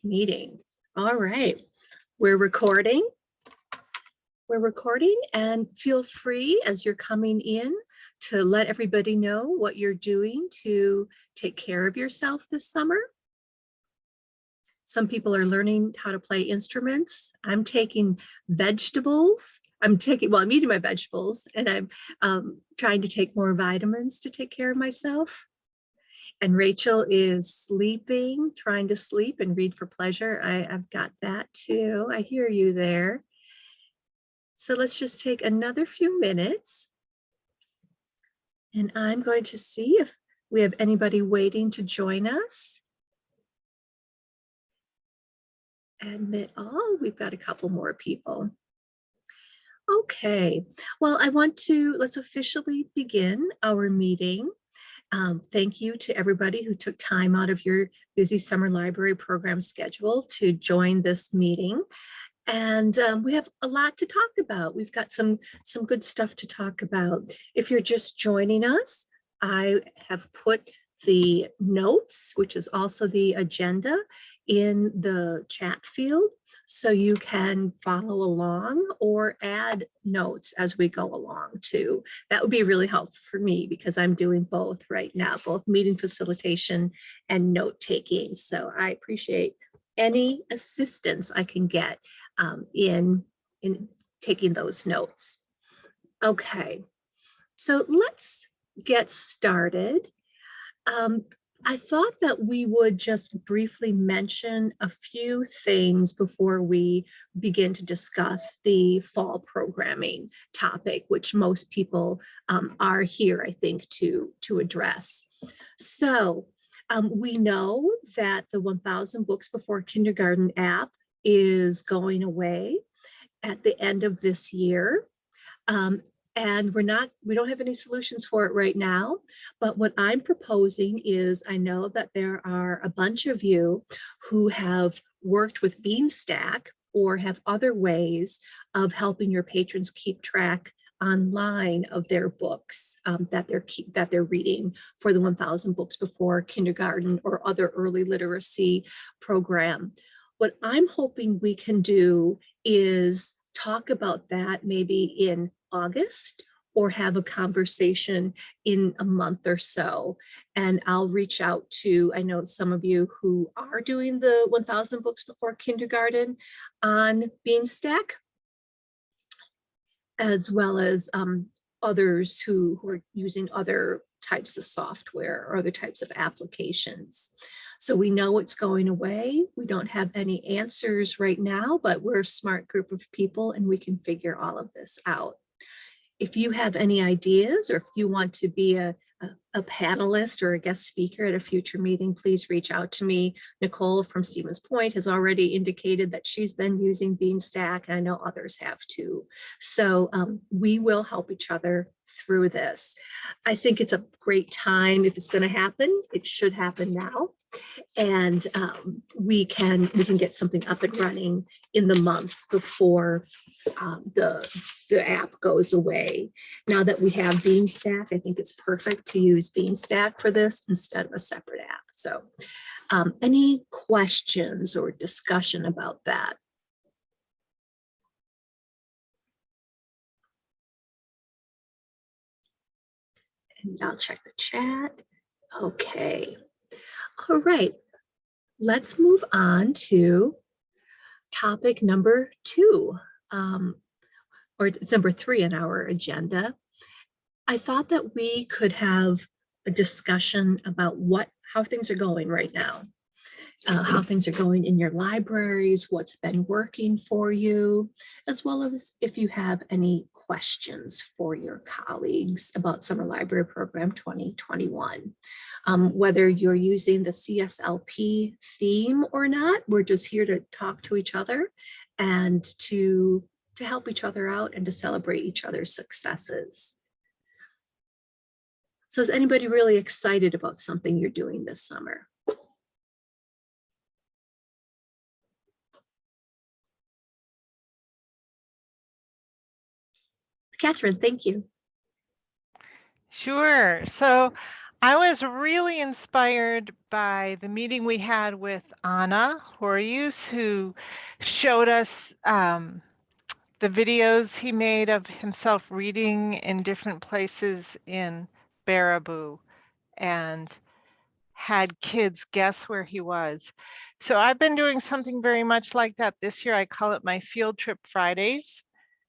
meeting. All right, we're recording. We're recording, and feel free as you're coming in to let everybody know what you're doing to take care of yourself this summer. Some people are learning how to play instruments. I'm taking vegetables. I'm eating my vegetables, and I'm trying to take more vitamins to take care of myself. And Rachel is sleeping, trying to sleep and read for pleasure. I've got that too. I hear you there. So let's just take another few minutes. And I'm going to see if we have anybody waiting to join us. Admit all, we've got a couple more people. Okay, well, let's officially begin our meeting. Thank you to everybody who took time out of your busy summer library program schedule to join this meeting. And we have a lot to talk about. We've got some good stuff to talk about. If you're just joining us, I have put the notes, which is also the agenda, in the chat field, so you can follow along or add notes as we go along too. That would be really helpful for me because I'm doing both right now, both meeting facilitation and note taking. So I appreciate any assistance I can get in taking those notes. Okay, so let's get started. I thought that we would just briefly mention a few things before we begin to discuss the fall programming topic, which most people are here, I think, to address. So we know that the 1000 Books Before Kindergarten app is going away at the end of this year. And we don't have any solutions for it right now, but what I'm proposing is, I know that there are a bunch of you who have worked with Beanstack or have other ways of helping your patrons keep track online of their books that they're reading for the 1000 Books Before Kindergarten or other early literacy program. What I'm hoping we can do is talk about that maybe in August, or have a conversation in a month or so. And I'll reach out to, I know some of you who are doing the 1000 Books Before Kindergarten on Beanstack, as well as others who are using other types of software or other types of applications. So we know it's going away. We don't have any answers right now, but we're a smart group of people and we can figure all of this out. If you have any ideas, or if you want to be a panelist or a guest speaker at a future meeting, please reach out to me. Nicole from Stevens Point has already indicated that she's been using Beanstack, and I know others have too. So we will help each other through this. I think it's a great time. If it's going to happen, it should happen now. And we can get something up and running in the months before the app goes away. Now that we have Beanstack, I think it's perfect to use Beanstack for this instead of a separate app. So any questions or discussion about that? And I'll check the chat. Okay. All right, let's move on to topic number 2, or it's number 3 on our agenda. I thought that we could have a discussion about how things are going right now, how things are going in your libraries, what's been working for you, as well as if you have any questions for your colleagues about Summer Library Program 2021. Whether you're using the CSLP theme or not, we're just here to talk to each other and to help each other out and to celebrate each other's successes. So is anybody really excited about something you're doing this summer? Catherine, thank you. Sure. So I was really inspired by the meeting we had with Anna Horius, who showed us the videos he made of himself reading in different places in Baraboo and had kids guess where he was. So I've been doing something very much like that this year. I call it my Field Trip Fridays.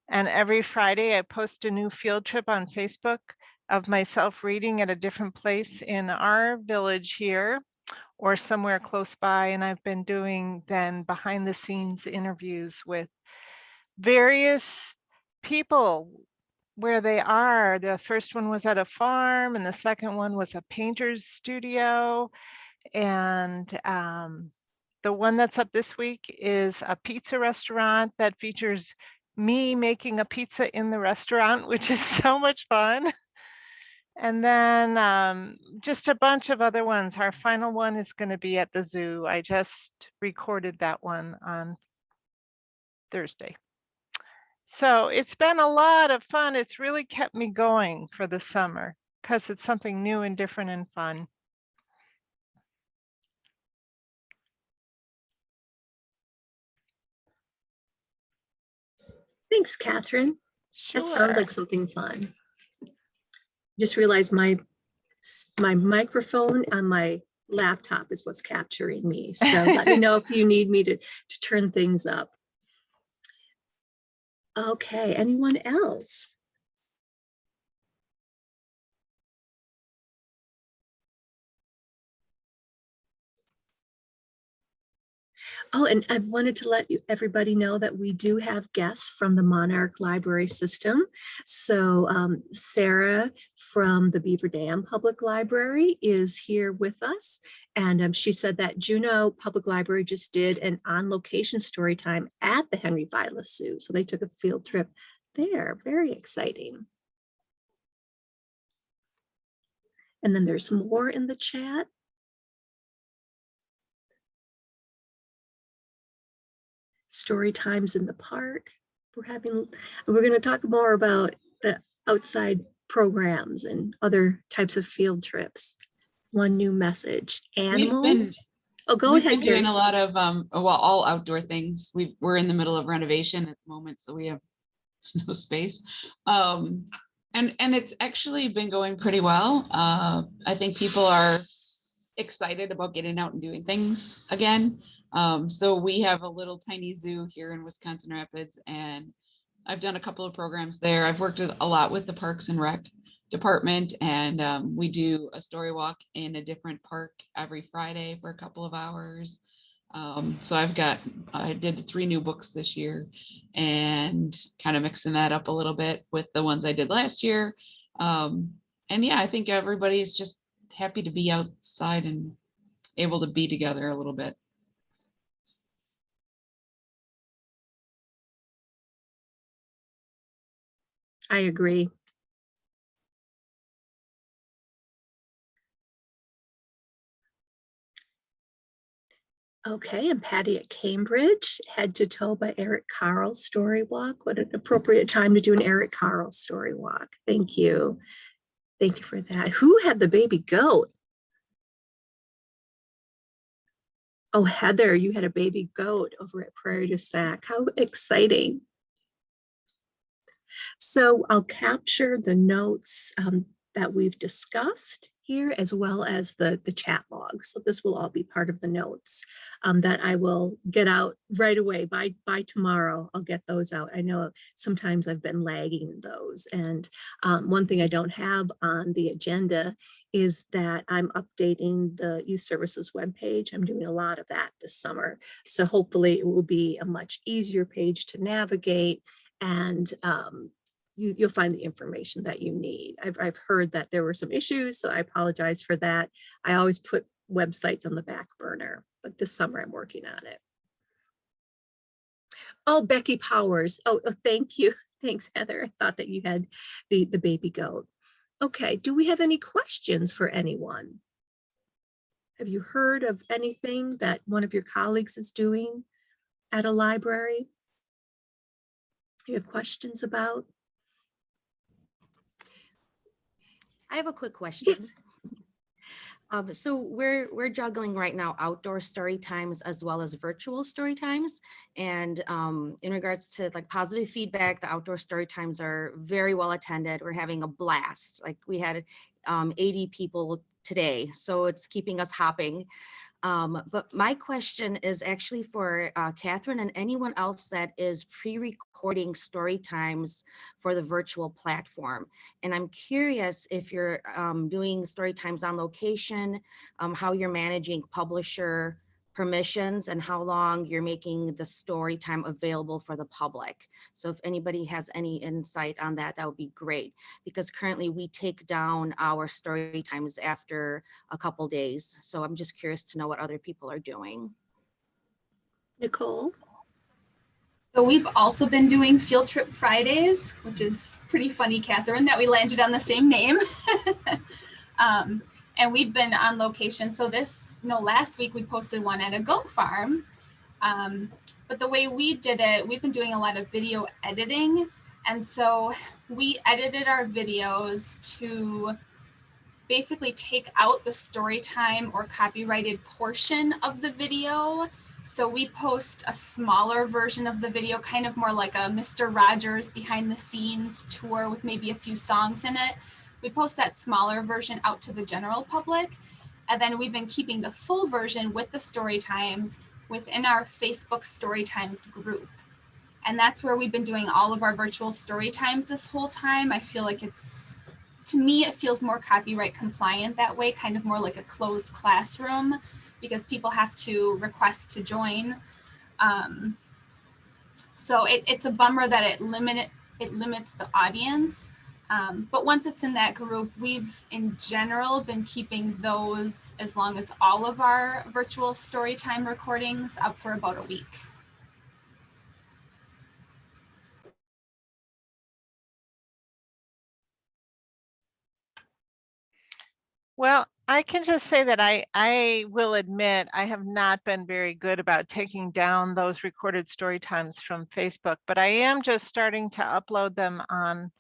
And every Friday I post a new field trip on Facebook of myself reading at a different place in our village here or somewhere close by. And I've been doing then behind the scenes interviews with various people where they are. The first one was at a farm and the second one was a painter's studio. And the one that's up this week is a pizza restaurant that features me making a pizza in the restaurant, which is so much fun. And then just a bunch of other ones. Our final one is going to be at the zoo. I just recorded that one on Thursday. So it's been a lot of fun. It's really kept me going for the summer because it's something new and different and fun. Thanks, Catherine. Sure. That sounds like something fun. Just realized my microphone on my laptop is what's capturing me. So let me know if you need me to turn things up. Okay, anyone else? Oh, and I wanted to let everybody know that we do have guests from the Monarch Library System. So Sarah from the Beaver Dam Public Library is here with us. And she said that Juneau Public Library just did an on-location story time at the Henry Vilas Zoo. So they took a field trip there. Very exciting. And then there's more in the chat. Story times in the park. We're going to talk more about the outside programs and other types of field trips. One new message, animals. Go ahead, We've been Carrie. doing a lot of, all outdoor things. We're in the middle of renovation at the moment, so we have no space. And it's actually been going pretty well. I think people are excited about getting out and doing things again. So we have a little tiny zoo here in Wisconsin Rapids, and I've done a couple of programs there. I've worked a lot with the Parks and Rec department, and we do a story walk in a different park every Friday for a couple of hours. So I did 3 new books this year and kind of mixing that up a little bit with the ones I did last year. And yeah, I think everybody's just happy to be outside and able to be together a little bit. I agree. Okay, and Patty at Cambridge, Head to Toe by Eric Carl's story walk. What an appropriate time to do an Eric Carl story walk. Thank you. Thank you for that. Who had the baby goat? Oh, Heather, you had a baby goat over at Prairie du Sac. How exciting. So I'll capture the notes that we've discussed here, as well as the chat log. So this will all be part of the notes that I will get out right away. By tomorrow, I'll get those out. I know sometimes I've been lagging those. And one thing I don't have on the agenda is that I'm updating the Youth Services webpage. I'm doing a lot of that this summer. So hopefully it will be a much easier page to navigate, and you'll find the information that you need. I've heard that there were some issues, so I apologize for that. I always put websites on the back burner, but this summer I'm working on it. Oh, Becky Powers. Oh, thank you. Thanks, Heather. I thought that you had the baby goat. Okay, do we have any questions for anyone? Have you heard of anything that one of your colleagues is doing at a library? You have questions about? I have a quick question. Yes. So we're juggling right now outdoor story times as well as virtual story times. And in regards to like positive feedback, the outdoor story times are very well attended. We're having a blast. Like we had 80 people today, so it's keeping us hopping. But my question is actually for Catherine and anyone else that is pre-recording story times for the virtual platform. And I'm curious if you're doing story times on location, how you're managing publisher permissions and how long you're making the story time available for the public. So if anybody has any insight on that, that would be great, because currently we take down our story times after a couple days. So I'm just curious to know what other people are doing. Nicole? So we've also been doing Field Trip Fridays, which is pretty funny, Catherine, that we landed on the same name. And we've been on location. So last week we posted one at a goat farm. But the way we did it, we've been doing a lot of video editing. And so we edited our videos to basically take out the story time or copyrighted portion of the video. So we post a smaller version of the video, kind of more like a Mr. Rogers behind the scenes tour with maybe a few songs in it. We post that smaller version out to the general public. And then we've been keeping the full version with the story times within our Facebook story times group. And that's where we've been doing all of our virtual story times this whole time. I feel like to me, it feels more copyright compliant that way, kind of more like a closed classroom, because people have to request to join. So it's a bummer that it limits the audience. But once it's in that group, we've in general been keeping those as long as all of our virtual storytime recordings up for about a week. Well, I can just say that I will admit I have not been very good about taking down those recorded story times from Facebook, but I am just starting to upload them on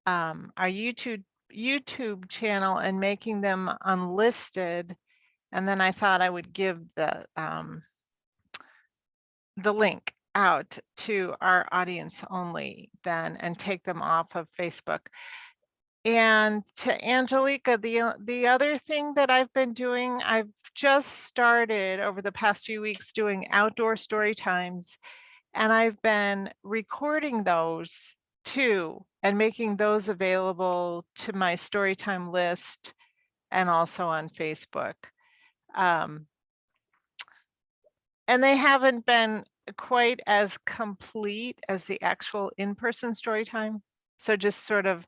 our YouTube channel and making them unlisted. And then I thought I would give the link out to our audience only then and take them off of Facebook. And to Angelica, the other thing that I've been doing, I've just started over the past few weeks doing outdoor story times, and I've been recording those too and making those available to my storytime list and also on Facebook. And they haven't been quite as complete as the actual in-person story time. So just sort of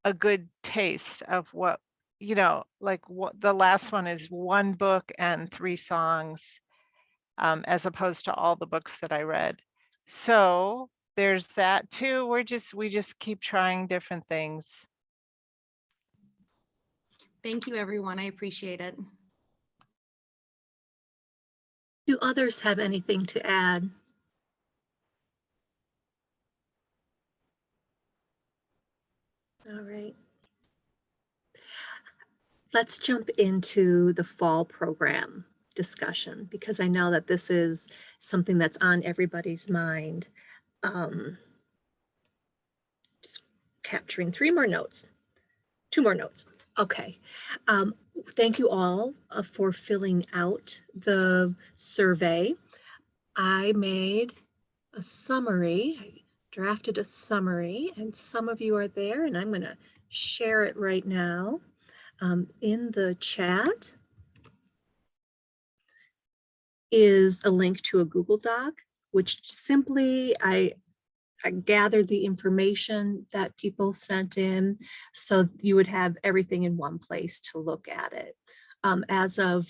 a good taste of what, like what the last one is, 1 book and 3 songs, as opposed to all the books that I read. So there's that too. We just keep trying different things. Thank you, everyone. I appreciate it. Do others have anything to add? All right. Let's jump into the fall program discussion, because I know that this is something that's on everybody's mind. Just capturing 2 more notes. Okay. Thank you all for filling out the survey. I made a summary. I drafted a summary, and some of you are there, and I'm going to share it right now. In the chat is a link to a Google Doc, which simply I gathered the information that people sent in, so you would have everything in one place to look at it. As of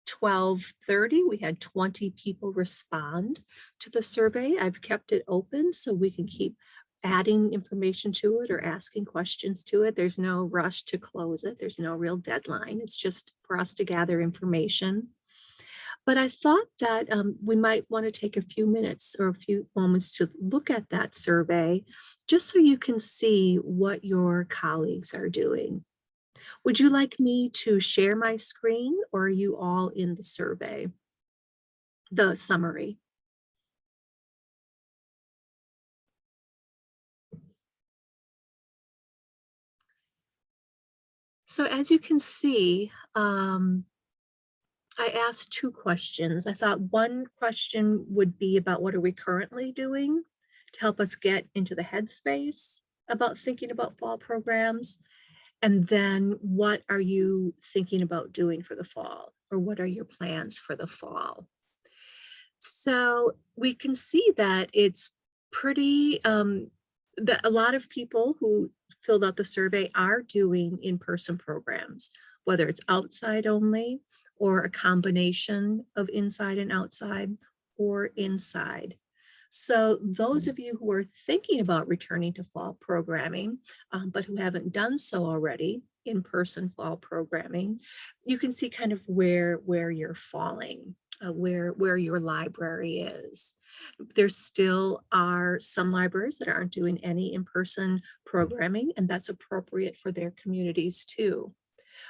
12:30, we had 20 people respond to the survey. I've kept it open so we can keep adding information to it or asking questions to it. There's no rush to close it. There's no real deadline. It's just for us to gather information. But I thought that we might want to take a few minutes or a few moments to look at that survey, just so you can see what your colleagues are doing. Would you like me to share my screen, or are you all in the survey, the summary? So as you can see, I asked 2 questions. I thought one question would be about what are we currently doing to help us get into the headspace about thinking about fall programs? And then what are you thinking about doing for the fall? Or what are your plans for the fall? So we can see that it's pretty, that a lot of people who filled out the survey are doing in-person programs, whether it's outside only or a combination of inside and outside or inside. So those of you who are thinking about returning to fall programming, but who haven't done so already, in-person fall programming, you can see kind of where you're falling. Where your library is. There still are some libraries that aren't doing any in-person programming, and that's appropriate for their communities too.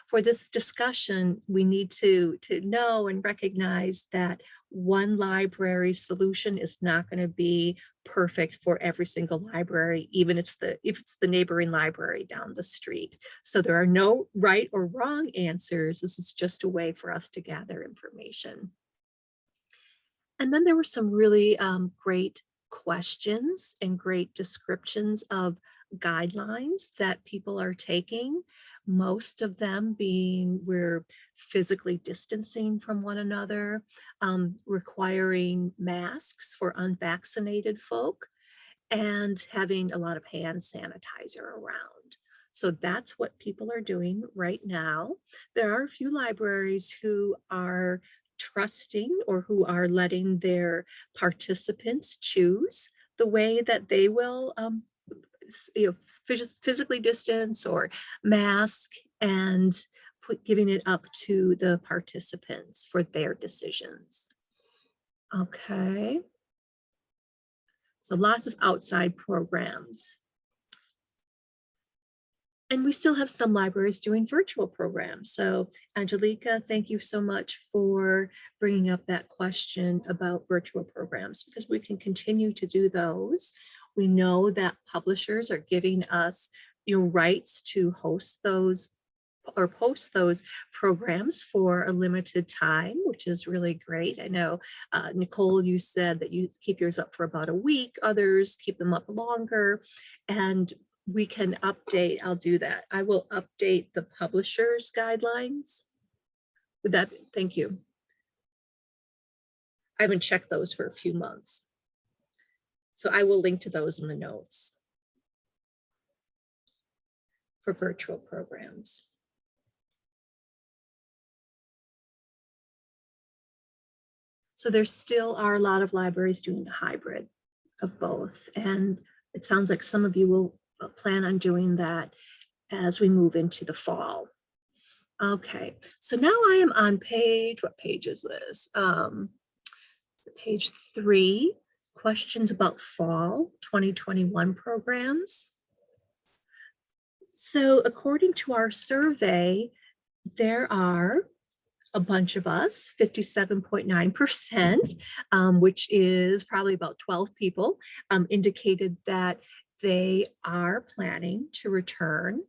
For this discussion, we need to know and recognize that one library solution is not going to be perfect for every single library, even if it's the neighboring library down the street. So there are no right or wrong answers. This is just a way for us to gather information. And then there were some really great questions and great descriptions of guidelines that people are taking. Most of them being we're physically distancing from one another, requiring masks for unvaccinated folk, and having a lot of hand sanitizer around. So that's what people are doing right now. There are a few libraries who are trusting or who are letting their participants choose the way that they will physically distance or mask, and giving it up to the participants for their decisions. Okay. So lots of outside programs. And we still have some libraries doing virtual programs. So Angelica, thank you so much for bringing up that question about virtual programs, because we can continue to do those. We know that publishers are giving us rights to host those or post those programs for a limited time, which is really great. I know, Nicole, you said that you keep yours up for about a week, others keep them up longer, and we can update. I'll do that. I will update the publisher's guidelines. Would that, thank you. I haven't checked those for a few months. So I will link to those in the notes for virtual programs. So there still are a lot of libraries doing the hybrid of both. And it sounds like some of you will plan on doing that as we move into the fall. Okay, so now I am on page, what page is this? Page 3, questions about fall 2021 programs. So according to our survey, there are a bunch of us, 57.9%, which is probably about 12 people, indicated that they are planning to return.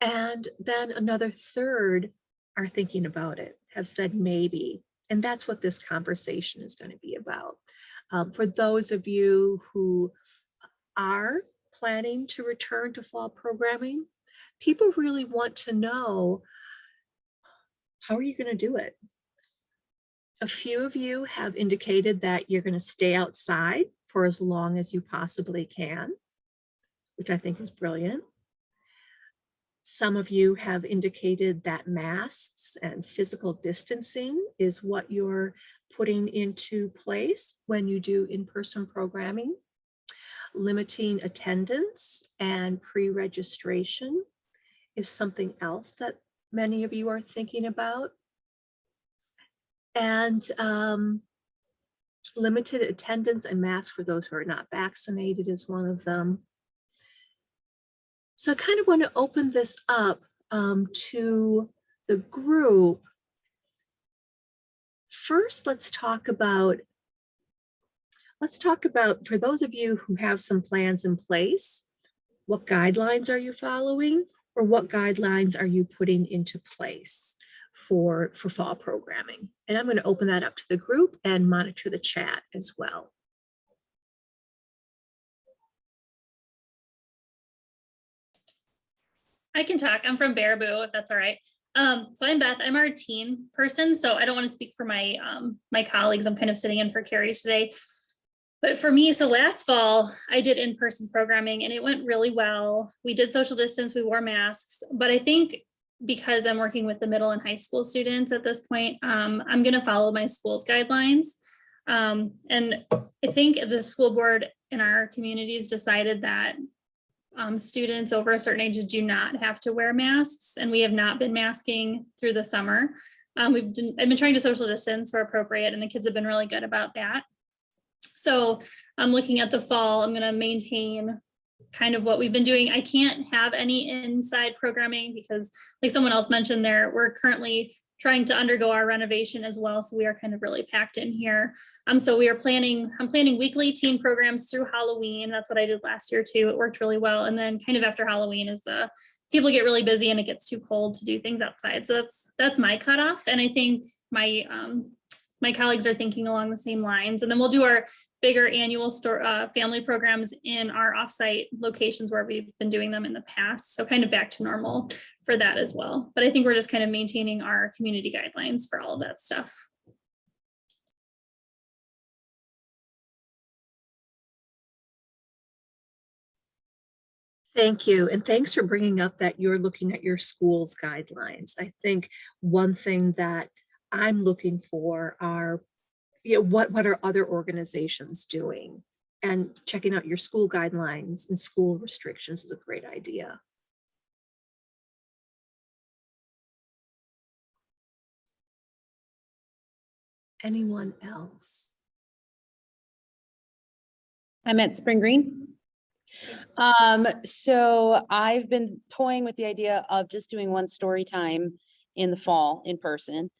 And then another third are thinking about it, have said maybe. And that's what this conversation is going to be about. For those of you who are planning to return to fall programming, people really want to know, how are you going to do it? A few of you have indicated that you're going to stay outside for as long as you possibly can, which I think is brilliant. Some of you have indicated that masks and physical distancing is what you're putting into place when you do in-person programming. Limiting attendance and pre-registration is something else that many of you are thinking about. And limited attendance and masks for those who are not vaccinated is one of them. So I kind of want to open this up to the group, first let's talk about, for those of you who have some plans in place, what guidelines are you following, or what guidelines are you putting into place for fall programming? And I'm going to open that up to the group and monitor the chat as well. I can talk. I'm from Baraboo, if that's all right. So I'm Beth. I'm our teen person, so I don't want to speak for my my colleagues. I'm kind of sitting in for Carrie today. But for me, so last fall, I did in-person programming and it went really well. We did social distance, we wore masks, but I think because I'm working with the middle and high school students at this point, I'm going to follow my school's guidelines. And I think the school board in our communities decided that students over a certain age do not have to wear masks, and we have not been masking through the summer. I've been trying to social distance where appropriate, and the kids have been really good about that. So I'm looking at the fall, I'm going to maintain kind of what we've been doing. I can't have any inside programming because, like someone else mentioned there, we're currently trying to undergo our renovation as well. So we are kind of really packed in here. So I'm planning weekly teen programs through Halloween. That's what I did last year too. It worked really well. And then kind of after Halloween is people get really busy and it gets too cold to do things outside. So that's my cutoff. And I think my colleagues are thinking along the same lines. And then we'll do our bigger annual family programs in our offsite locations where we've been doing them in the past. So kind of back to normal for that as well. But I think we're just kind of maintaining our community guidelines for all of that stuff. Thank you. And thanks for bringing up that you're looking at your school's guidelines. I think one thing that I'm looking for are, what are other organizations doing? And checking out your school guidelines and school restrictions is a great idea. Anyone else? I'm at Spring Green. So I've been toying with the idea of just doing one story time in the fall in person.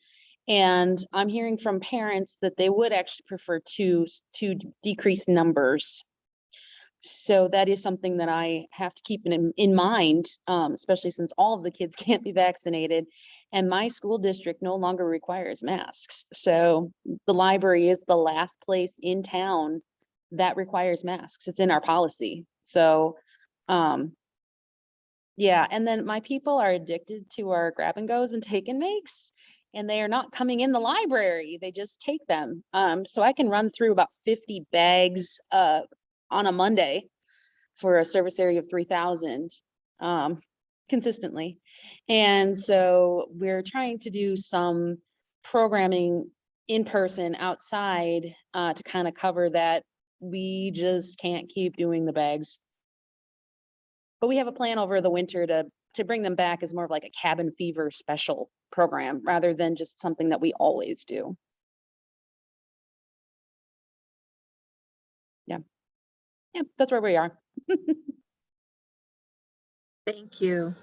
And I'm hearing from parents that they would actually prefer to decrease numbers. So that is something that I have to keep in mind, especially since all of the kids can't be vaccinated. And my school district no longer requires masks. So the library is the last place in town that requires masks. It's in our policy. So, yeah. And then my people are addicted to our grab and goes and take and makes, and they are not coming in the library. They just take them. So I can run through about 50 bags on a Monday for a service area of 3,000 consistently. And so we're trying to do some programming in person outside to kind of cover that. We just can't keep doing the bags. But we have a plan over the winter to bring them back as more of like a cabin fever special program rather than just something that we always do. Yeah, that's where we are. Thank you.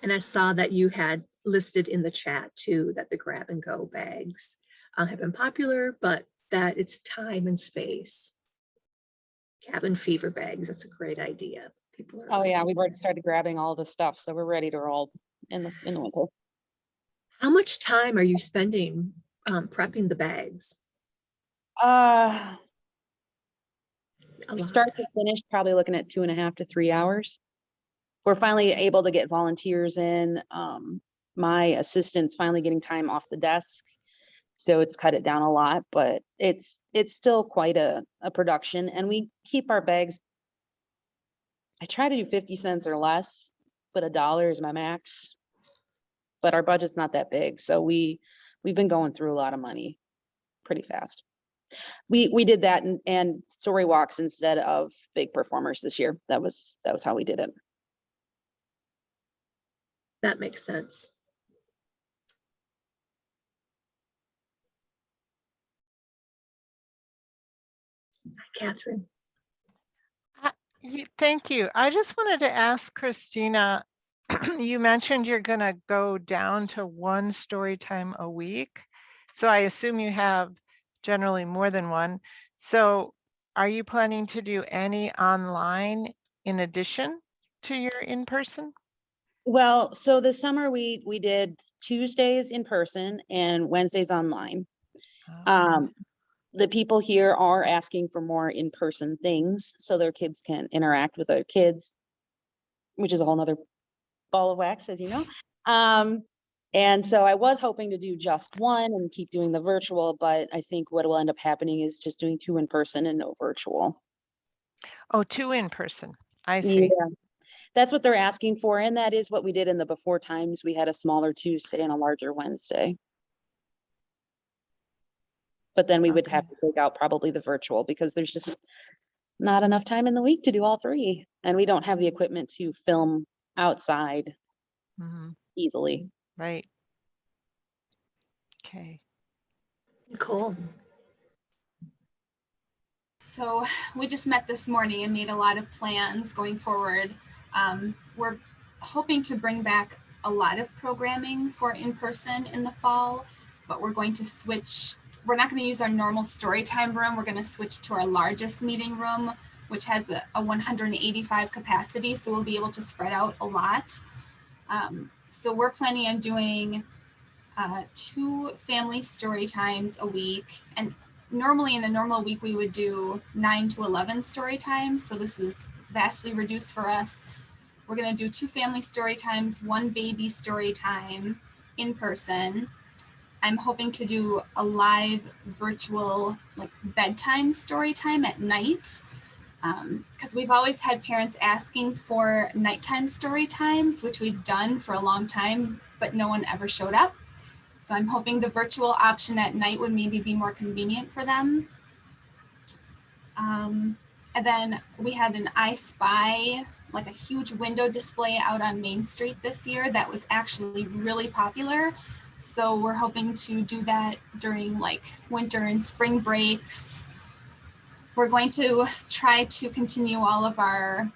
And I saw that you had listed in the chat too that the grab and go bags have been popular, but that it's time and space. Cabin fever bags, that's a great idea. People are Oh yeah, we've already started grabbing all the stuff, so we're ready to roll in the winter. How much time are you spending prepping the bags? Start to finish, probably looking at 2.5 to 3 hours. We're finally able to get volunteers in. My assistant's finally getting time off the desk, so it's cut it down a lot, but it's still quite a production. And we keep our bags, I try to do 50 cents or less, but $1 is my max. But our budget's not that big, so we've been going through a lot of money pretty fast. We did that and story walks instead of big performers this year. That was how we did it. That makes sense. Catherine. Thank you. I just wanted to ask Christina, you mentioned you're going to go down to one story time a week. So I assume you have generally more than one. So are you planning to do any online in addition to your in-person? Well, so this summer we did Tuesdays in person and Wednesdays online. The people here are asking for more in-person things so their kids can interact with other kids, which is a whole nother ball of wax, as you know. And so I was hoping to do just one and keep doing the virtual, but I think what will end up happening is just doing 2 in person and no virtual. Oh, 2 in person. I Yeah, see. that's what they're asking for. And that is what we did in the before times. We had a smaller Tuesday and a larger Wednesday. But then we would have to take out probably the virtual because there's just not enough time in the week to do all 3. And we don't have the equipment to film outside easily. Right. Okay. Nicole. So we just met this morning and made a lot of plans going forward. We're hoping to bring back a lot of programming for in-person in the fall, but we're going to switch. We're not going to use our normal story time room. We're going to switch to our largest meeting room, which has a 185 capacity. So we'll be able to spread out a lot. So we're planning on doing 2 family story times a week. And normally in a normal week, we would do 9 to 11 story times. So this is vastly reduced for us. We're going to do 2 family story times, 1 baby story time in person. I'm hoping to do a live virtual like bedtime story time at night. Because we've always had parents asking for nighttime story times, which we've done for a long time, but no one ever showed up. So I'm hoping the virtual option at night would maybe be more convenient for them. And then we had an I Spy, like a huge window display out on Main Street this year that was actually really popular. So we're hoping to do that during like winter and spring breaks. We're going to try to continue all of our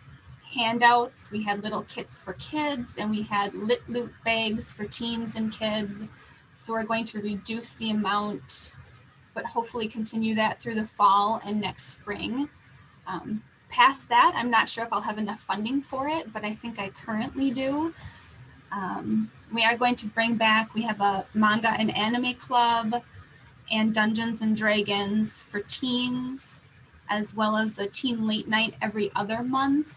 handouts. We had little kits for kids and we had lit loot bags for teens and kids. So we're going to reduce the amount, but hopefully continue that through the fall and next spring. Past that, I'm not sure if I'll have enough funding for it, but I think I currently do. We are going to bring back, we have a manga and anime club and Dungeons and Dragons for teens, as well as a teen late night every other month.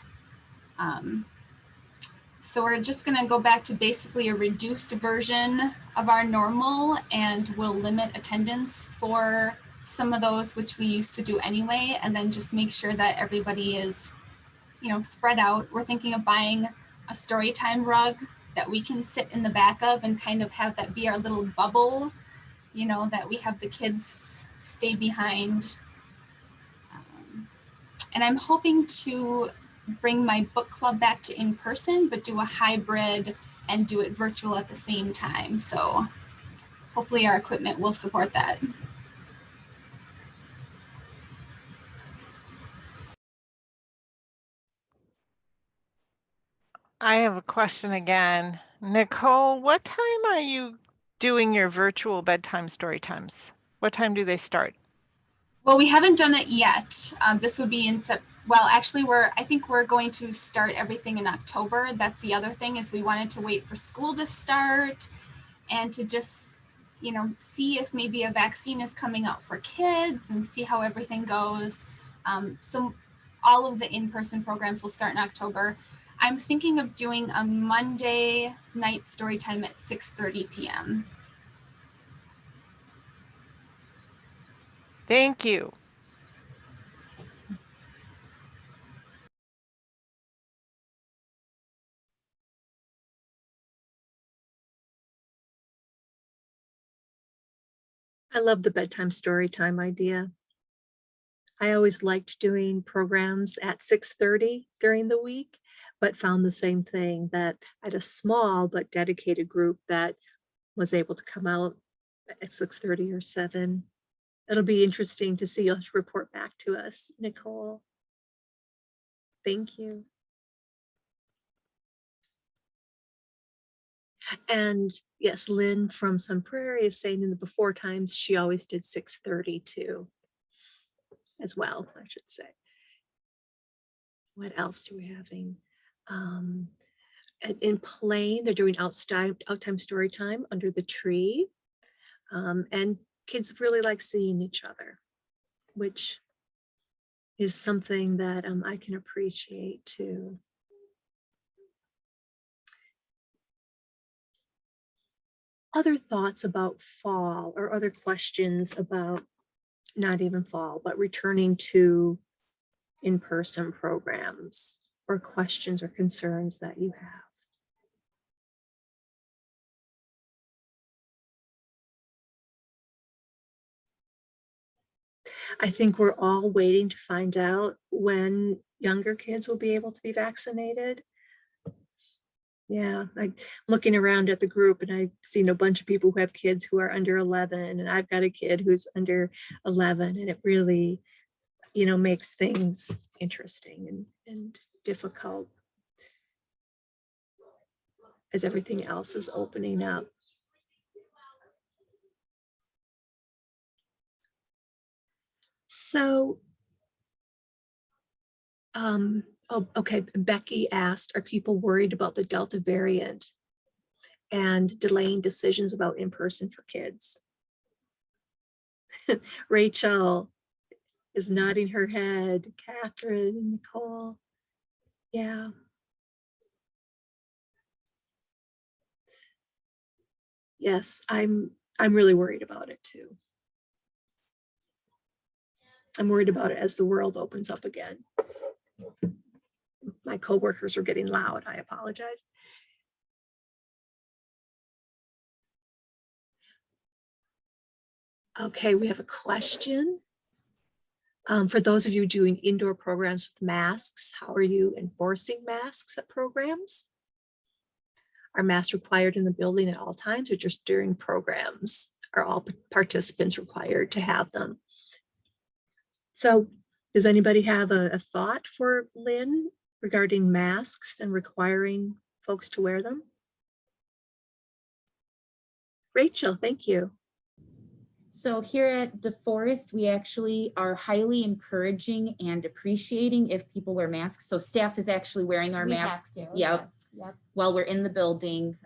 So we're just going to go back to basically a reduced version of our normal, and we'll limit attendance for some of those, which we used to do anyway, and then just make sure that everybody is, you know, spread out. We're thinking of buying a story time rug that we can sit in the back of and kind of have that be our little bubble, you know, that we have the kids stay behind. And I'm hoping to bring my book club back to in person, but do a hybrid and do it virtual at the same time. So hopefully our equipment will support that. I have a question again. Nicole, what time are you doing your virtual bedtime story times? What time do they start? Well, we haven't done it yet. This would be in well, actually, I think we're going to start everything in October. That's the other thing, is we wanted to wait for school to start and to just, you know, see if maybe a vaccine is coming out for kids and see how everything goes. So all of the in-person programs will start in October. I'm thinking of doing a Monday night story time at 6:30 p.m. Thank you. I love the bedtime story time idea. I always liked doing programs at 6:30 during the week, but found the same thing, that I had a small but dedicated group that was able to come out at 6:30 or 7. It'll be interesting to see you report back to us, Nicole. Thank you. And yes, Lynn from Sun Prairie is saying in the before times, she always did 6:30 too, as well, I should say. What else do we having? In Plain, they're doing outtime story time under the tree. And kids really like seeing each other, which is something that I can appreciate too. Other thoughts about fall or other questions about not even fall, but returning to in-person programs, or questions or concerns that you have? I think we're all waiting to find out when younger kids will be able to be vaccinated. Yeah, I'm looking around at the group and I've seen a bunch of people who have kids who are under 11, and I've got a kid who's under 11, and it really, you know, makes things interesting and difficult as everything else is opening up. So, oh, okay, Becky asked, are people worried about the Delta variant and delaying decisions about in-person for kids? Rachel is nodding her head. Catherine, Nicole, yeah. Yes, I'm really worried about it too. I'm worried about it as the world opens up again. My coworkers are getting loud. I apologize. Okay, we have a question. For those of you doing indoor programs with masks, how are you enforcing masks at programs? Are masks required in the building at all times or just during programs? Are all participants required to have them? So does anybody have a thought for Lynn regarding masks and requiring folks to wear them? Rachel, thank you. So here at DeForest, we actually are highly encouraging and appreciating if people wear masks. So staff is actually wearing our masks. Yep. Yep. While we're in the building.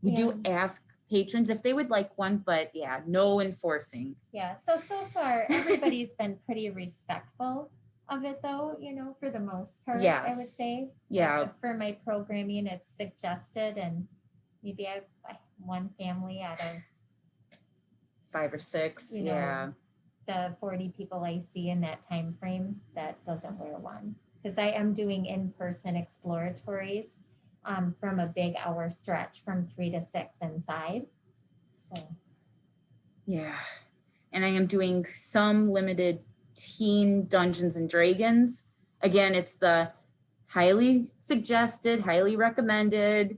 We do ask patrons if they would like one, but yeah, no enforcing. Yeah, so far, everybody's been pretty respectful of it though, you know, for the most part, I would Yes. say. Yeah. Like, for my programming, it's suggested, and maybe I one family out of 5 or 6, You know, yeah. the 40 people I see in that time frame that doesn't wear one. Because I am doing in-person exploratories from a big hour stretch from 3 to 6 inside. So Yeah. And I am doing some limited teen Dungeons and Dragons. Again, it's the highly suggested, highly recommended.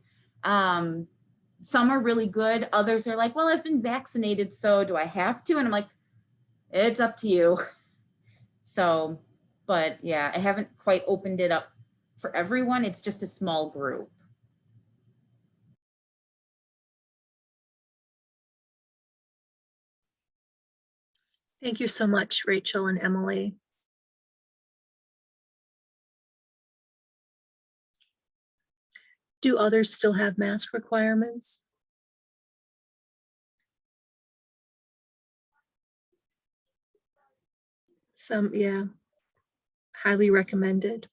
Some are really good. Others are like, well, I've been vaccinated, so do I have to? And I'm like, it's up to you. So, but yeah, I haven't quite opened it up for everyone. It's just a small group. Thank you so much, Rachel and Emily. Do others still have mask requirements? Some, yeah, highly recommended.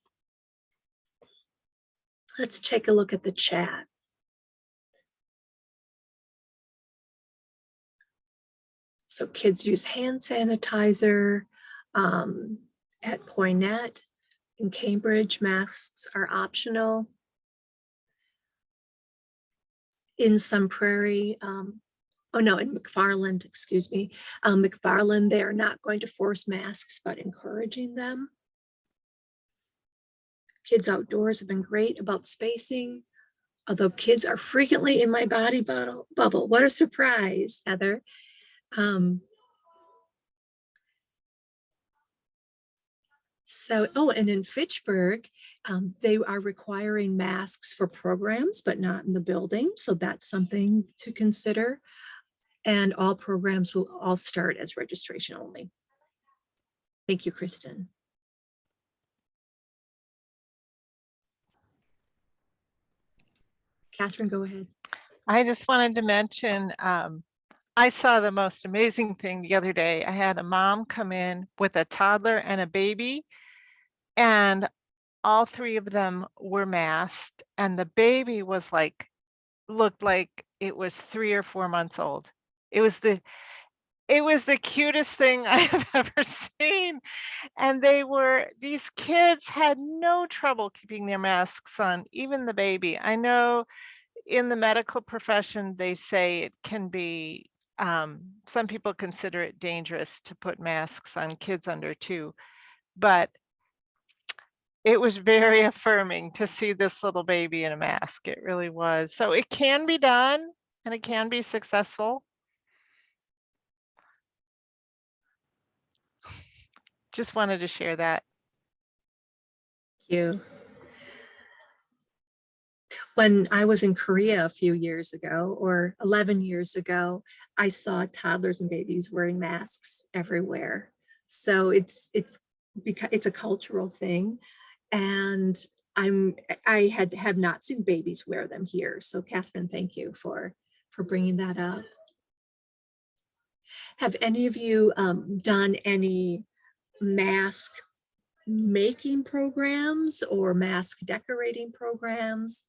Let's take a look at the chat. So kids use hand sanitizer. At Poinet in Cambridge, masks are optional. In Sun Prairie, oh no, in McFarland, excuse me, McFarland, they are not going to force masks, but encouraging them. Kids outdoors have been great about spacing, although kids are frequently in my body bubble. What a surprise, Heather. So, oh, and in Fitchburg, they are requiring masks for programs, but not in the building. So that's something to consider. And all programs will all start as registration only. Thank you, Kristen. Catherine, go ahead. I just wanted to mention, I saw the most amazing thing the other day. I had a mom come in with a toddler and a baby, and all three of them were masked, and the baby was like, looked like it was 3 or 4 months old. It was the cutest thing I have ever seen. And these kids had no trouble keeping their masks on, even the baby. I know in the medical profession, they say it can be, some people consider it dangerous to put masks on kids under 2, but it was very affirming to see this little baby in a mask. It really was. So it can be done and it can be successful. Just wanted to share that. Thank you. When I was in Korea a few years ago, or 11 years ago, I saw toddlers and babies wearing masks everywhere. So it's a cultural thing, and I have not seen babies wear them here. So Catherine, thank you for bringing that up. Have any of you done any mask making programs or mask decorating programs?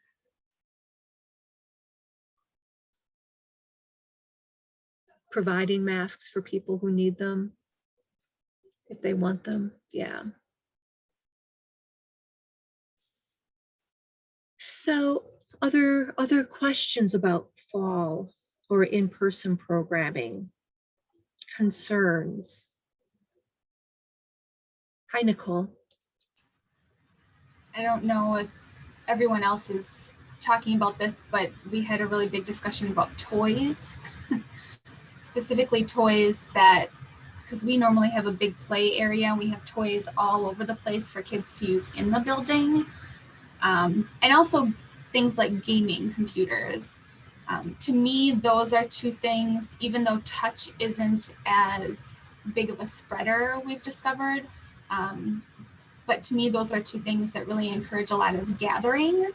Providing masks for people who need them, if they want them, yeah. So other questions about fall or in-person programming? Concerns? Hi, Nicole. I don't know if everyone else is talking about this, but we had a really big discussion about toys. Specifically toys that, because we normally have a big play area, we have toys all over the place for kids to use in the building. And also things like gaming computers. To me, those are two things, even though touch isn't as big of a spreader, we've discovered. But to me, those are two things that really encourage a lot of gathering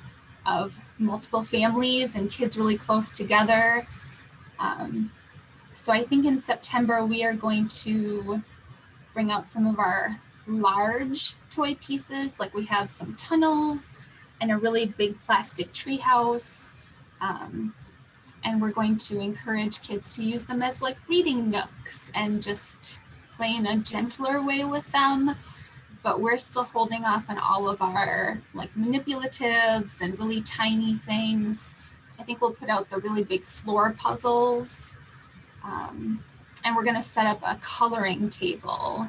of multiple families and kids really close together. So I think in September, we are going to bring out some of our large toy pieces, like we have some tunnels and a really big plastic tree house. And we're going to encourage kids to use them as like reading nooks and just play in a gentler way with them. But we're still holding off on all of our like manipulatives and really tiny things. I think we'll put out the really big floor puzzles. And we're going to set up a coloring table.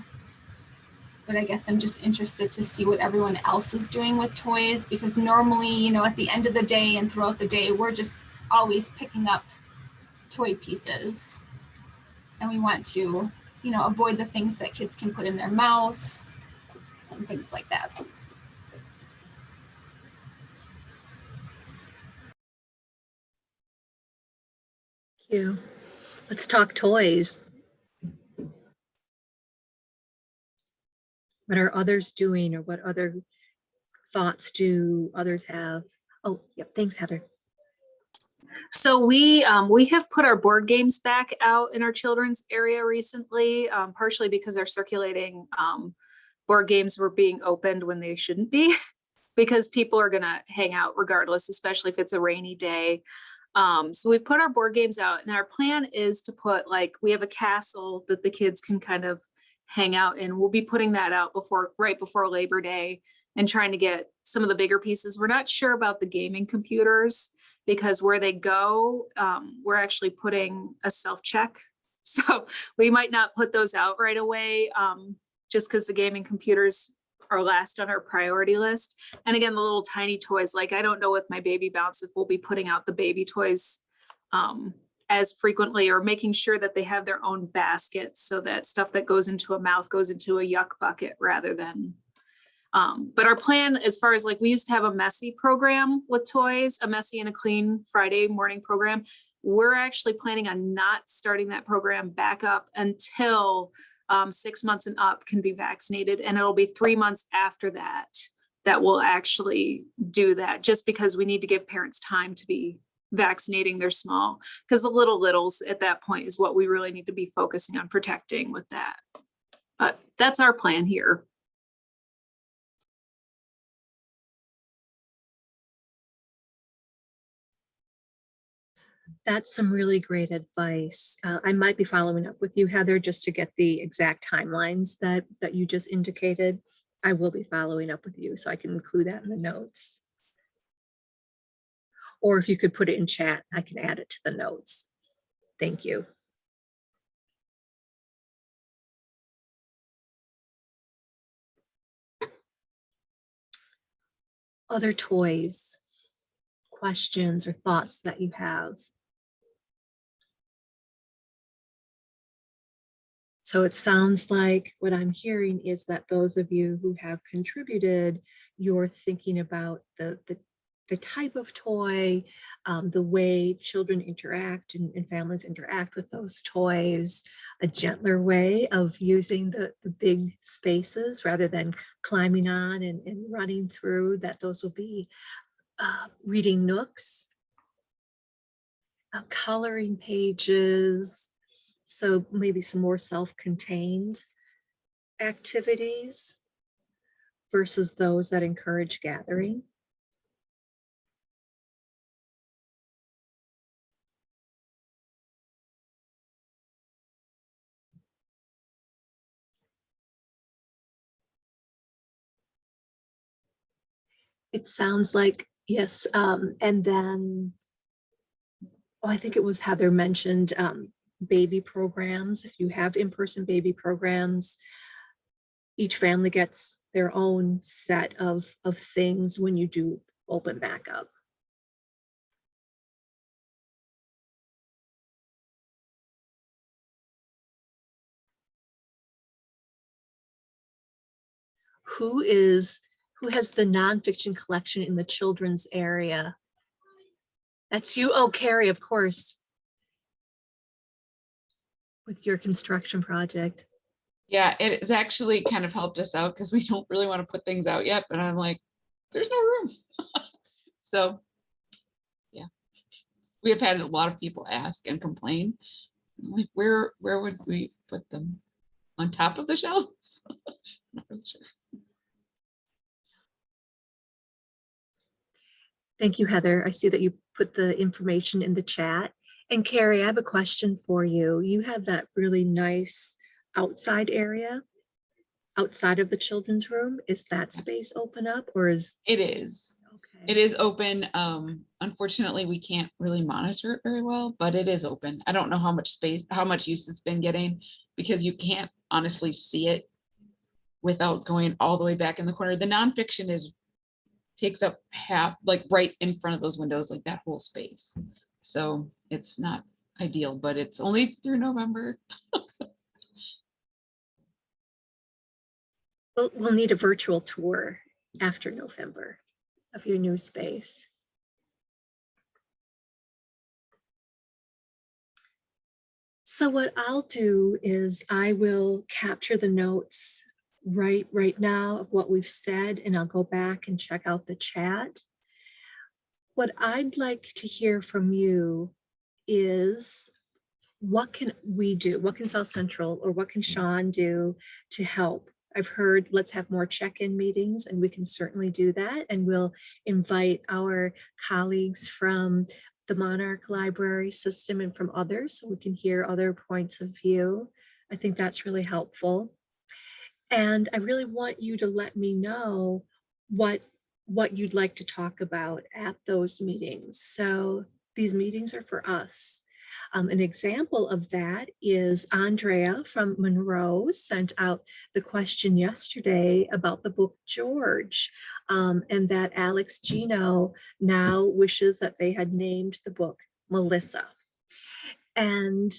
But I guess I'm just interested to see what everyone else is doing with toys, because normally, you know, at the end of the day and throughout the day, we're just always picking up toy pieces. And we want to, you know, avoid the things that kids can put in their mouth and things like that. Thank you. Let's talk toys. What are others doing, or what other thoughts do others have? Oh, yep. Thanks, Heather. So we have put our board games back out in our children's area recently, partially because our circulating board games were being opened when they shouldn't be, because people are gonna hang out regardless, especially if it's a rainy day. So we put our board games out, and our plan is to put, like, we have a castle that the kids can kind of hang out in. We'll be putting that out right before Labor Day and trying to get some of the bigger pieces. We're not sure about the gaming computers, because where they go, we're actually putting a self-check. So we might not put those out right away, just because the gaming computers are last on our priority list. And again, the little tiny toys, like I don't know with my baby bounce if we'll be putting out the baby toys as frequently, or making sure that they have their own baskets, so that stuff that goes into a mouth goes into a yuck bucket rather than But our plan, as far as like, we used to have a messy program with toys, a messy and a clean Friday morning program. We're actually planning on not starting that program back up until 6 months and up can be vaccinated. And it'll be 3 months after that that we'll actually do that, just because we need to give parents time to be vaccinating their small, because the littles at that point is what we really need to be focusing on protecting with that. But that's our plan here. That's some really great advice. I might be following up with you, Heather, just to get the exact timelines that you just indicated. I will be following up with you so I can include that in the notes. Or if you could put it in chat, I can add it to the notes. Thank you. Other toys, questions or thoughts that you have? So it sounds like what I'm hearing is that those of you who have contributed, you're thinking about the type of toy, the way children interact and families interact with those toys, a gentler way of using the big spaces rather than climbing on and running through, that those will be reading nooks, coloring pages, so maybe some more self-contained activities versus those that encourage gathering. It sounds like, yes, and then, oh, I think it was Heather mentioned baby programs. If you have in-person baby programs, each family gets their own set of things when you do open back up. Who has the nonfiction collection in the children's area? That's you. Oh, Carrie, of course. With your construction project. Yeah, it's actually kind of helped us out because we don't really want to put things out yet, but I'm like, there's no room. So yeah, we have had a lot of people ask and complain. Like, where would we put them? On top of the shelves? Not really sure. Thank you, Heather. I see that you put the information in the chat. And Carrie, I have a question for you. You have that really nice outside area outside of the children's room. Is that space open up, or is It is. okay? It is open. Unfortunately, we can't really monitor it very well, but it is open. I don't know how much space, how much use it's been getting, because you can't honestly see it without going all the way back in the corner. The nonfiction takes up half, like right in front of those windows, like that whole space. So it's not ideal, but it's only through November. We'll need a virtual tour after November of your new space. So what I'll do is I will capture the notes right now of what we've said, and I'll go back and check out the chat. What I'd like to hear from you is, what can we do? What can South Central or what can Sean do to help? I've heard let's have more check-in meetings, and we can certainly do that. And we'll invite our colleagues from the Monarch Library System and from others so we can hear other points of view. I think that's really helpful. And I really want you to let me know what you'd like to talk about at those meetings. So these meetings are for us. An example of that is Andrea from Monroe sent out the question yesterday about the book George, and that Alex Gino now wishes that they had named the book Melissa. And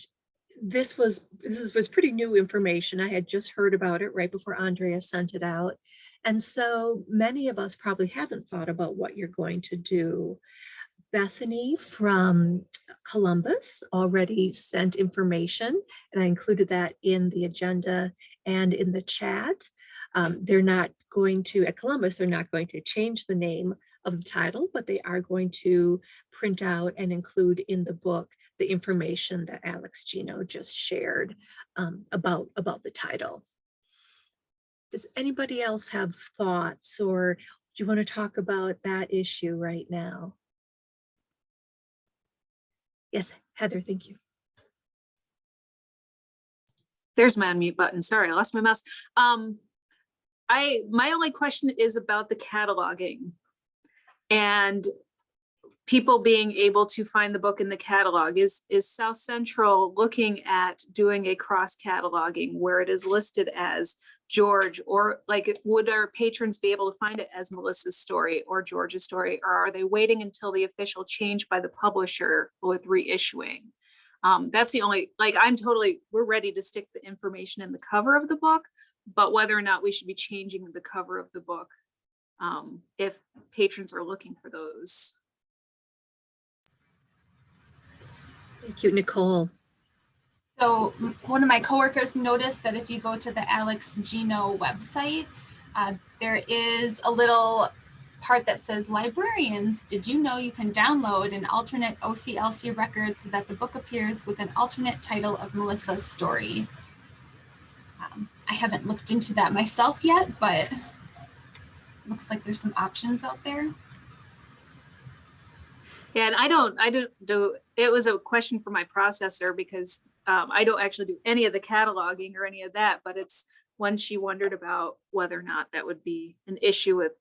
this was pretty new information. I had just heard about it right before Andrea sent it out. And so many of us probably haven't thought about what you're going to do. Bethany from Columbus already sent information, and I included that in the agenda and in the chat. They're not going to, at Columbus, they're not going to change the name of the title, but they are going to print out and include in the book the information that Alex Gino just shared about the title. Does anybody else have thoughts, or do you want to talk about that issue right now? Yes, Heather, thank you. There's my unmute button. Sorry, I lost my mouse. My only question is about the cataloging and people being able to find the book in the catalog. Is South Central looking at doing a cross cataloging where it is listed as George, or like would our patrons be able to find it as Melissa's story or George's story, or are they waiting until the official change by the publisher with reissuing? That's the only, like, we're ready to stick the information in the cover of the book, but whether or not we should be changing the cover of the book if patrons are looking for those. Thank you, Nicole. So one of my coworkers noticed that if you go to the Alex Gino website, there is a little part that says, librarians, did you know you can download an alternate OCLC record so that the book appears with an alternate title of Melissa's story? I haven't looked into that myself yet, but looks like there's some options out there. Yeah, and I don't do, it was a question for my processor because I don't actually do any of the cataloging or any of that, but it's when she wondered about whether or not that would be an issue with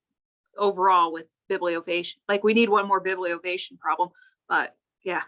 overall with bibliovation. Like we need one more bibliovation problem, but yeah.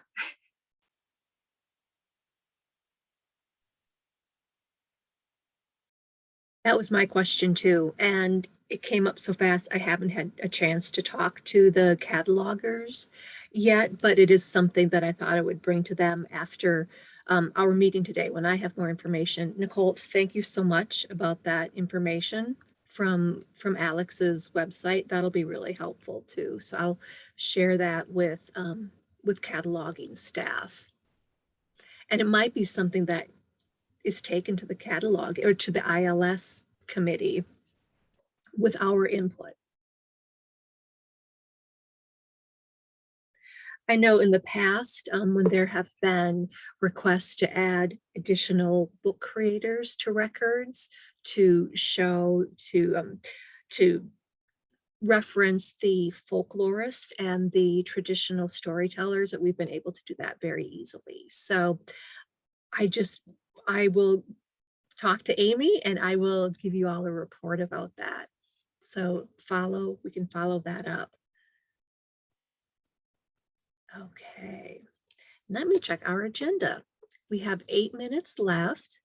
That was my question too. And it came up so fast, I haven't had a chance to talk to the catalogers yet, but it is something that I thought I would bring to them after our meeting today when I have more information. Nicole, thank you so much about that information from Alex's website. That'll be really helpful too. So I'll share that with cataloging staff. And it might be something that is taken to the catalog or to the ILS committee with our input. I know in the past, when there have been requests to add additional book creators to records to show, to reference the folklorists and the traditional storytellers, that we've been able to do that very easily. So I will talk to Amy and I will give you all a report about that. So we can follow that up. Okay, let me check our agenda. We have 8 minutes left.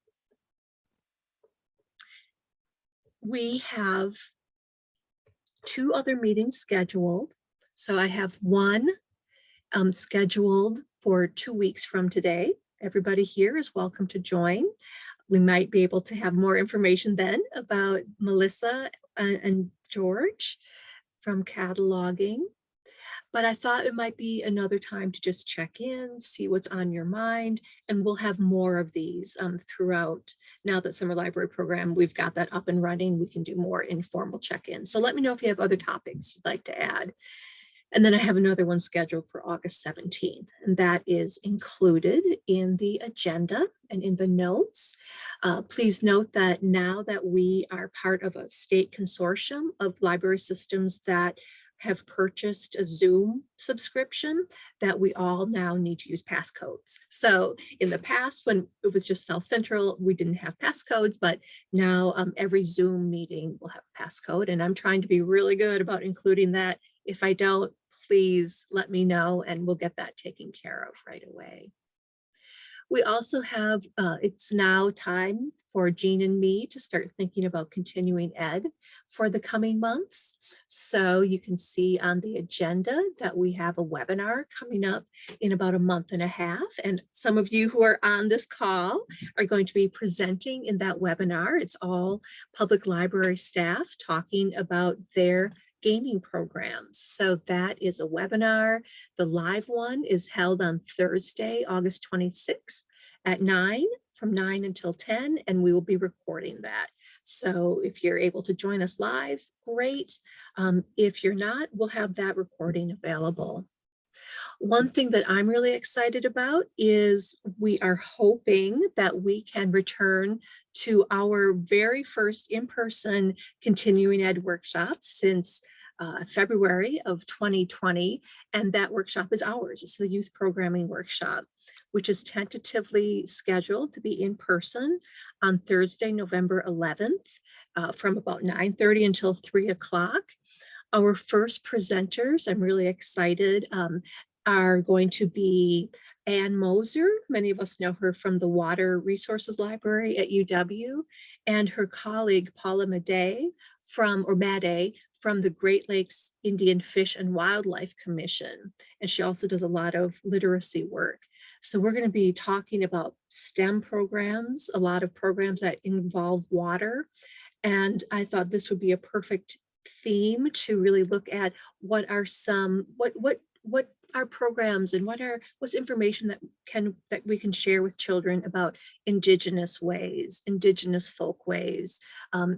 We have 2 other meetings scheduled. So I have one scheduled for 2 weeks from today. Everybody here is welcome to join. We might be able to have more information then about Melissa and George from cataloging. But I thought it might be another time to just check in, see what's on your mind, and we'll have more of these throughout. Now that Summer Library Program, we've got that up and running, we can do more informal check-ins. So let me know if you have other topics you'd like to add. And then I have another one scheduled for August 17th, and that is included in the agenda and in the notes. Please note that now that we are part of a state consortium of library systems that have purchased a Zoom subscription, that we all now need to use passcodes. So in the past, when it was just South Central, we didn't have passcodes, but now every Zoom meeting will have a passcode, and I'm trying to be really good about including that. If I don't, please let me know and we'll get that taken care of right away. We also have, it's now time for Jean and me to start thinking about continuing ed for the coming months. So you can see on the agenda that we have a webinar coming up in about a month and a half. And some of you who are on this call are going to be presenting in that webinar. It's all public library staff talking about their gaming programs. So that is a webinar. The live one is held on Thursday, August 26th at 9, from 9 until 10, and we will be recording that. So if you're able to join us live, great. If you're not, we'll have that recording available. One thing that I'm really excited about is we are hoping that we can return to our very first in-person continuing ed workshop since February of 2020. And that workshop is ours. It's the youth programming workshop, which is tentatively scheduled to be in person on Thursday, November 11th from about 9:30 until 3 o'clock. Our first presenters, I'm really excited, are going to be Ann Moser. Many of us know her from the Water Resources Library at UW, and her colleague Paula Madej from the Great Lakes Indian Fish and Wildlife Commission. And she also does a lot of literacy work. So we're going to be talking about STEM programs, a lot of programs that involve water. And I thought this would be a perfect theme to really look at what are some, what are programs and what's information that we can share with children about Indigenous ways, Indigenous folk ways,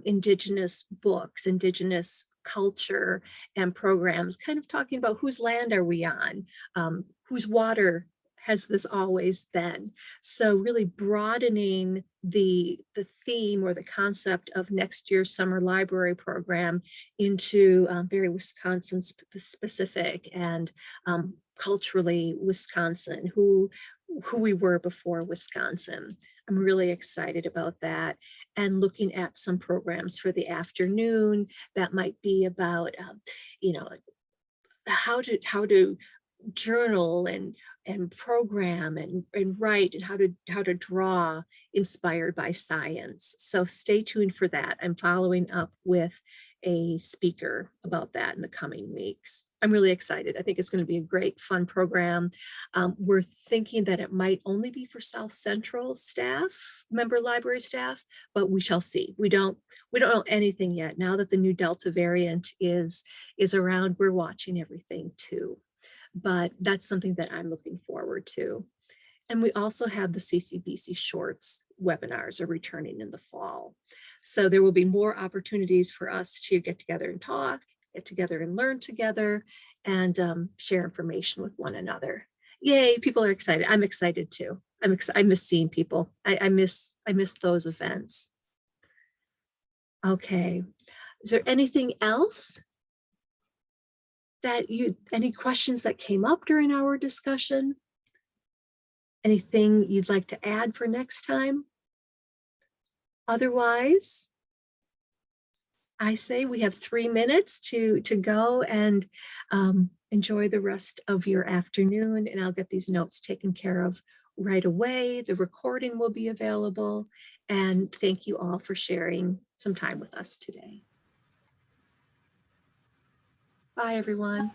Indigenous books, Indigenous culture and programs, kind of talking about whose land are we on, whose water has this always been. So really broadening the theme or the concept of next year's summer library program into very Wisconsin specific and culturally Wisconsin, who we were before Wisconsin. I'm really excited about that, and looking at some programs for the afternoon that might be about, how to journal and program and write, and how to draw inspired by science. So stay tuned for that. I'm following up with a speaker about that in the coming weeks. I'm really excited. I think it's going to be a great, fun program. We're thinking that it might only be for South Central staff, member library staff, but we shall see. We don't know anything yet. Now that the new Delta variant is around, we're watching everything too. But that's something that I'm looking forward to. And we also have the CCBC Shorts webinars are returning in the fall. So there will be more opportunities for us to get together and talk, get together and learn together, and share information with one another. Yay, people are excited. I'm excited too. I miss seeing people. I miss those events. Okay, is there anything else? Any questions that came up during our discussion? Anything you'd like to add for next time? Otherwise, I say we have 3 minutes to go and enjoy the rest of your afternoon, and I'll get these notes taken care of right away. The recording will be available, and thank you all for sharing some time with us today. Bye, everyone.